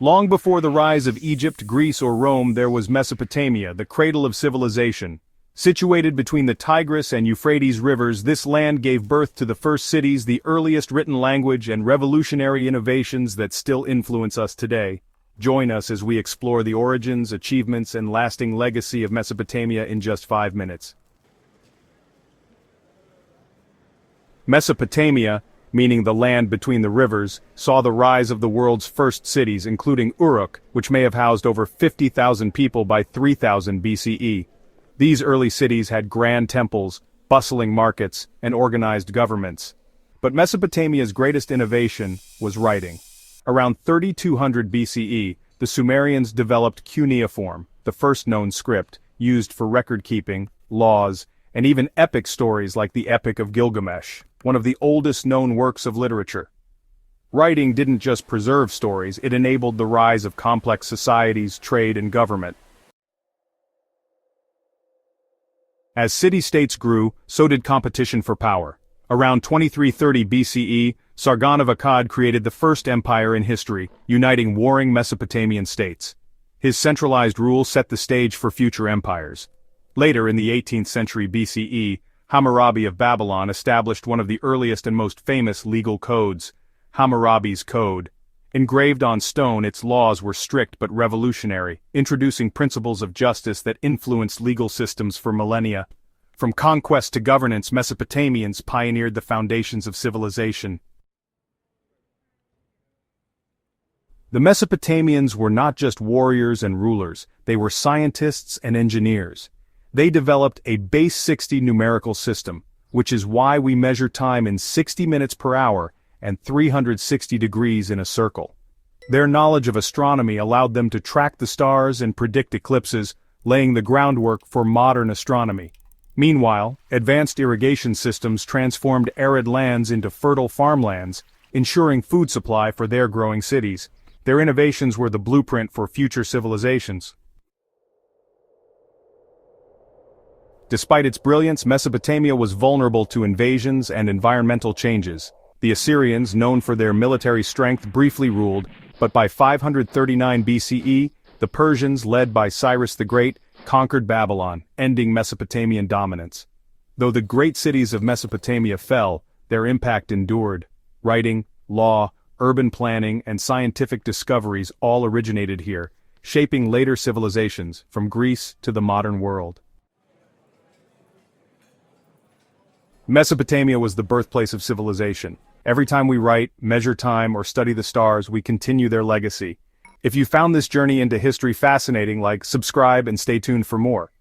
Long before the rise of Egypt, Greece, or Rome, there was Mesopotamia, the cradle of civilization. Situated between the Tigris and Euphrates rivers, this land gave birth to the first cities, the earliest written language, and revolutionary innovations that still influence us today. Join us as we explore the origins, achievements, and lasting legacy of Mesopotamia in just 5 minutes. Mesopotamia, meaning the land between the rivers, saw the rise of the world's first cities, including Uruk, which may have housed over 50,000 people by 3000 BCE. These early cities had grand temples, bustling markets, and organized governments. But Mesopotamia's greatest innovation was writing. Around 3200 BCE, the Sumerians developed cuneiform, the first known script, used for record-keeping, laws, and even epic stories like the Epic of Gilgamesh, one of the oldest known works of literature. Writing didn't just preserve stories, it enabled the rise of complex societies, trade, and government. As city-states grew, so did competition for power. Around 2330 BCE, Sargon of Akkad created the first empire in history, uniting warring Mesopotamian states. His centralized rule set the stage for future empires. Later in the 18th century BCE, Hammurabi of Babylon established one of the earliest and most famous legal codes, Hammurabi's Code. Engraved on stone, its laws were strict but revolutionary, introducing principles of justice that influenced legal systems for millennia. From conquest to governance, Mesopotamians pioneered the foundations of civilization. The Mesopotamians were not just warriors and rulers, they were scientists and engineers. They developed a base 60 numerical system, which is why we measure time in 60 minutes per hour and 360 degrees in a circle. Their knowledge of astronomy allowed them to track the stars and predict eclipses, laying the groundwork for modern astronomy. Meanwhile, advanced irrigation systems transformed arid lands into fertile farmlands, ensuring food supply for their growing cities. Their innovations were the blueprint for future civilizations. Despite its brilliance, Mesopotamia was vulnerable to invasions and environmental changes. The Assyrians, known for their military strength, briefly ruled, but by 539 BCE, the Persians, led by Cyrus the Great, conquered Babylon, ending Mesopotamian dominance. Though the great cities of Mesopotamia fell, their impact endured. Writing, law, urban planning, and scientific discoveries all originated here, shaping later civilizations, from Greece to the modern world. Mesopotamia was the birthplace of civilization. Every time we write, measure time, or study the stars, we continue their legacy. If you found this journey into history fascinating, subscribe and stay tuned for more.